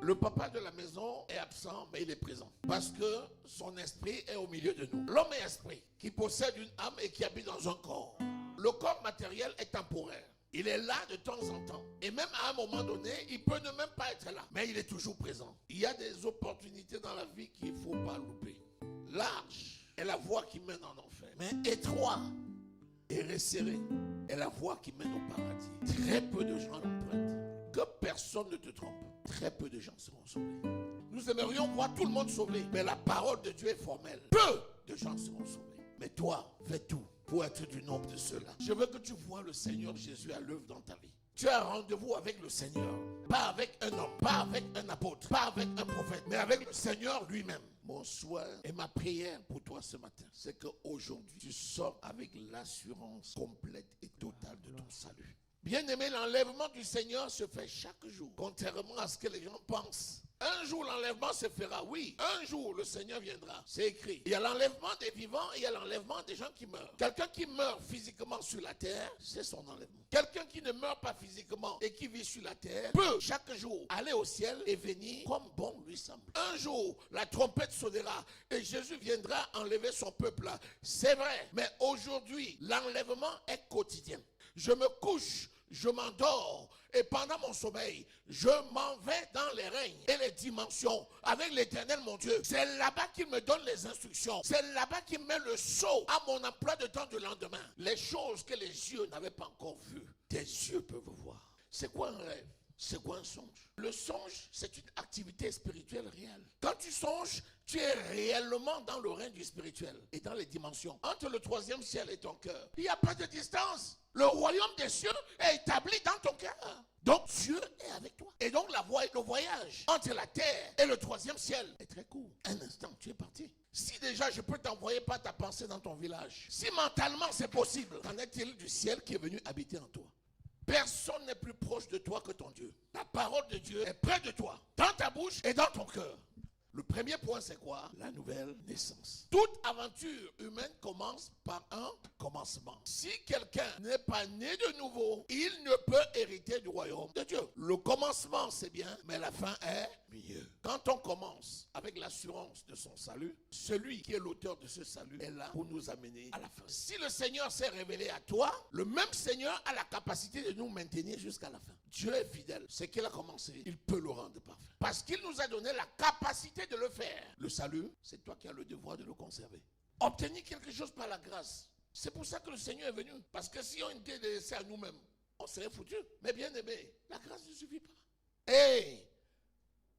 Le papa de la maison est absent, mais il est présent. Parce que son esprit est au milieu de nous. L'homme est esprit, qui possède une âme et qui habite dans un corps. Le corps matériel est temporaire. Il est là de temps en temps. Et même à un moment donné, il peut ne même pas être là. Mais il est toujours présent. Il y a des opportunités dans la vie qu'il ne faut pas louper. Large est la voie qui mène en enfer. Mais étroit et resserré est la voie qui mène au paradis. Très peu de gens l'empruntent. Que personne ne te trompe. Très peu de gens seront sauvés. Nous aimerions voir tout le monde sauvé. Mais la parole de Dieu est formelle. Peu de gens seront sauvés. Mais toi, fais tout pour être du nombre de ceux-là. Je veux que tu vois le Seigneur Jésus à l'œuvre dans ta vie. Tu as rendez-vous avec le Seigneur. Pas avec un homme, pas avec un apôtre, pas avec un prophète, mais avec le Seigneur lui-même. Mon souhait et ma prière pour toi ce matin, c'est qu'aujourd'hui, tu sors avec l'assurance complète et totale de ton salut. Bien-aimé, l'enlèvement du Seigneur se fait chaque jour, contrairement à ce que les gens pensent. Un jour, l'enlèvement se fera, oui. Un jour, le Seigneur viendra. C'est écrit. Il y a l'enlèvement des vivants et il y a l'enlèvement des gens qui meurent. Quelqu'un qui meurt physiquement sur la terre, c'est son enlèvement. Quelqu'un qui ne meurt pas physiquement et qui vit sur la terre peut chaque jour aller au ciel et venir comme bon lui semble. Un jour, la trompette sonnera et Jésus viendra enlever son peuple là. C'est vrai. Mais aujourd'hui, l'enlèvement est quotidien. Je me couche, je m'endors et pendant mon sommeil, je m'en vais dans les règnes et les dimensions avec l'Éternel mon Dieu. C'est là-bas qu'il me donne les instructions. C'est là-bas qu'il met le sceau à mon emploi de temps du lendemain. Les choses que les yeux n'avaient pas encore vues, tes yeux peuvent voir. C'est quoi un rêve? C'est quoi un songe? Le songe, c'est une activité spirituelle réelle. Quand tu songes, tu es réellement dans le règne du spirituel et dans les dimensions. Entre le troisième ciel et ton cœur, il n'y a pas de distance. Le royaume des cieux est établi dans ton cœur. Donc Dieu est avec toi. Et donc le voyage entre la terre et le troisième ciel est très court. Un instant, tu es parti. Si déjà je peux t'envoyer par ta pensée dans ton village, si mentalement c'est possible, qu'en est-il du ciel qui est venu habiter en toi? Personne n'est plus proche de toi que ton Dieu. La parole de Dieu est près de toi, dans ta bouche et dans ton cœur. Le premier point, c'est quoi? La nouvelle naissance. Toute aventure humaine commence par un commencement. Si quelqu'un n'est pas né de nouveau, il ne peut hériter du royaume de Dieu. Le commencement, c'est bien, mais la fin est mieux. Quand on commence avec l'assurance de son salut, celui qui est l'auteur de ce salut est là pour nous amener à la fin. Si le Seigneur s'est révélé à toi, le même Seigneur a la capacité de nous maintenir jusqu'à la fin. Dieu est fidèle. Ce qu'il a commencé, il peut le rendre parfait. Parce qu'il nous a donné la capacité de le faire. Le salut, c'est toi qui as le devoir de le conserver. Obtenir quelque chose par la grâce. C'est pour ça que le Seigneur est venu. Parce que si on était laissé à nous-mêmes, on serait foutu. Mais bien aimé, la grâce ne suffit pas. Et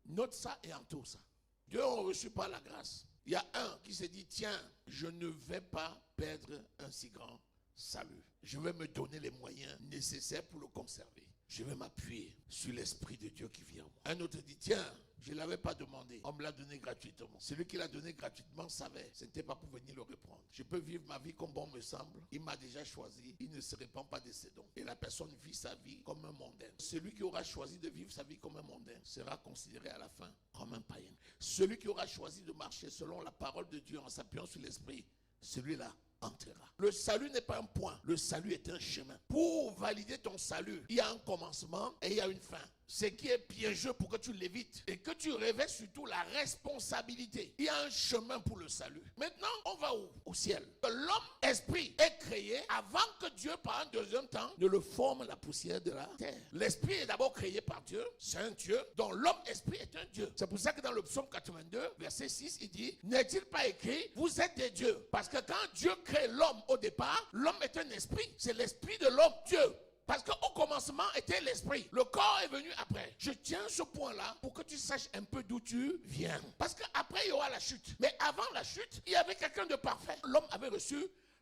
note ça et entoure ça. Dieu n'a reçu pas la grâce. Il y a un qui s'est dit, tiens, je ne vais pas perdre un si grand salut. Je vais me donner les moyens nécessaires pour le conserver. Je vais m'appuyer sur l'Esprit de Dieu qui vient en moi. Un autre dit, tiens, je ne l'avais pas demandé. On me l'a donné gratuitement. Celui qui l'a donné gratuitement savait. Ce n'était pas pour venir le reprendre. Je peux vivre ma vie comme bon me semble. Il m'a déjà choisi. Il ne se répand pas de ses dons. Et la personne vit sa vie comme un mondain. Celui qui aura choisi de vivre sa vie comme un mondain sera considéré à la fin comme un païen. Celui qui aura choisi de marcher selon la parole de Dieu en s'appuyant sur l'Esprit, celui-là entrera. Le salut n'est pas un point, le salut est un chemin. Pour valider ton salut, il y a un commencement et il y a une fin. Ce qui est piégeux pour que tu l'évites et que tu revêts surtout la responsabilité. Il y a un chemin pour le salut. Maintenant, on va où? Au ciel. L'homme esprit est créé avant que Dieu, par un deuxième temps, ne le forme la poussière de la terre. L'esprit est d'abord créé par Dieu, c'est un Dieu, dont l'homme esprit est un Dieu. C'est pour ça que dans le psaume 82, verset 6, il dit, n'est-il pas écrit, vous êtes des dieux? Parce que quand Dieu crée l'homme au départ, l'homme est un esprit. C'est l'esprit de l'homme, Dieu. Parce qu'au commencement était l'esprit. Le corps est venu après. Je tiens ce point-là pour que tu saches un peu d'où tu viens. Parce qu'après, il y aura la chute. Mais avant la chute, il y avait quelqu'un de parfait. L'homme avait reçu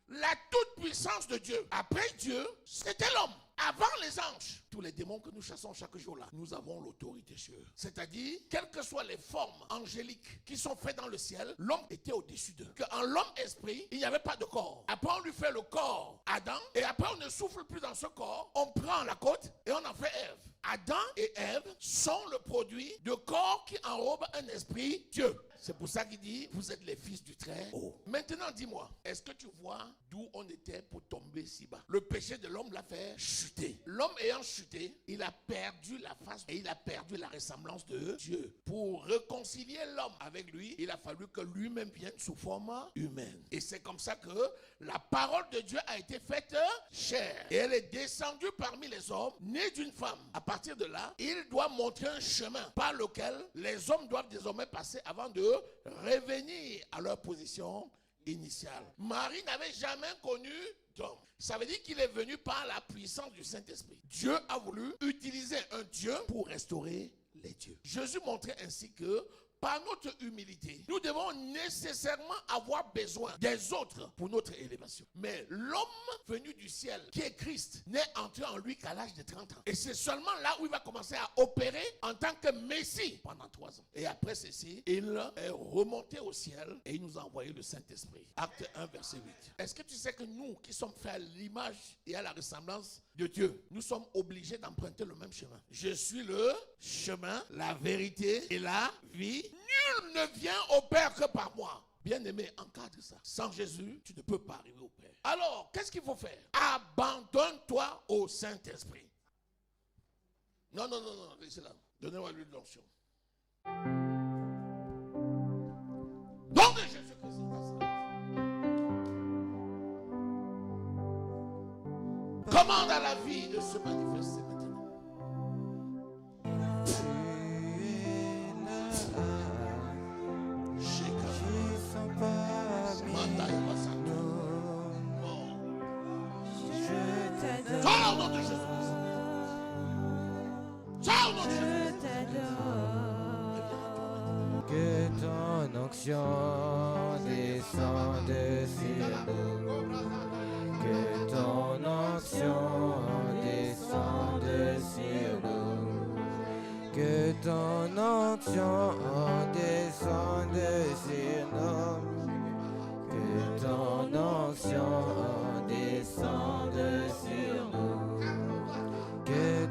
la toute-puissance de Dieu. Après Dieu, c'était l'homme. Avant les anges, tous les démons que nous chassons chaque jour là, nous avons l'autorité sur eux. C'est-à-dire, quelles que soient les formes angéliques qui sont faites dans le ciel, l'homme était au-dessus d'eux. En l'homme esprit, il n'y avait pas de corps. Après, on lui fait le corps Adam, et après, on ne souffle plus dans ce corps. On prend la côte et on en fait Ève. Adam et Ève sont le produit de corps qui enrobe un esprit Dieu. C'est pour ça qu'il dit, vous êtes les fils du Très-Haut. Maintenant, dis-moi, est-ce que tu vois d'où on était pour tomber si bas? Le péché de l'homme l'a fait chuter. L'homme ayant chuté, il a perdu la face et il a perdu la ressemblance de Dieu. Pour réconcilier l'homme avec lui, il a fallu que lui-même vienne sous forme humaine. Et c'est comme ça que la parole de Dieu a été faite chair. Et elle est descendue parmi les hommes, née d'une femme. À partir de là, il doit montrer un chemin par lequel les hommes doivent désormais passer avant de revenir à leur position initiale. Marie n'avait jamais connu d'homme. Ça veut dire qu'il est venu par la puissance du Saint-Esprit. Dieu a voulu utiliser un Dieu pour restaurer les dieux. Jésus montrait ainsi que par notre humilité, nous devons nécessairement avoir besoin des autres pour notre élévation. Mais l'homme venu du ciel, qui est Christ, n'est entré en lui qu'à l'âge de 30 ans. Et c'est seulement là où il va commencer à opérer en tant que Messie pendant 3 ans. Et après ceci, il est remonté au ciel et il nous a envoyé le Saint-Esprit. Acte 1, verset 8. Est-ce que tu sais que nous, qui sommes faits à l'image et à la ressemblance de Dieu, nous sommes obligés d'emprunter le même chemin? Je suis le chemin, la vérité et la vie. Nul ne vient au Père que par moi. Bien-aimé, encadre ça. Sans Jésus, tu ne peux pas arriver au Père. Alors, qu'est-ce qu'il faut faire? Abandonne-toi au Saint-Esprit. Non, laissez là. Donnez-moi l'huile d'onction. Nom de Jésus-Christ. Commande à la vie de se manifester maintenant. Ciao, au nom de Jésus-Christ. Ciao, au nom de Jésus-Christ. Que ton onction descende sur nous. Que ton onction descende sur nous. Que ton onction descende sur nous. Que ton onction descende sur nous. Que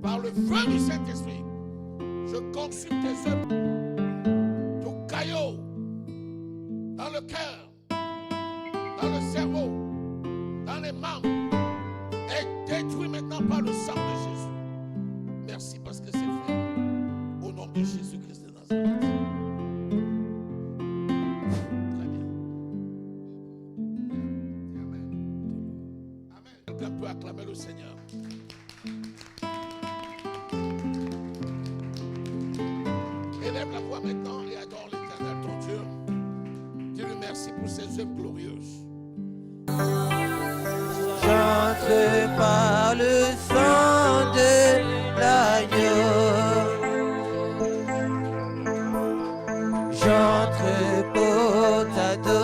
par le feu du Saint-Esprit, je consume tes œuvres, tout caillot dans le cœur, dans le cerveau, dans les membres, est détruit maintenant par le sang de Jésus. Merci parce que c'est fait. Au nom de Jésus-Christ de Nazareth. Très bien. Amen. Quelqu'un peut acclamer le Seigneur. Élève la voix maintenant et adore l'Éternel ton Dieu. Dis-lui merci pour ses œuvres glorieuses. j'entre par le sang de l'agneau. J'entre pour t'adorer.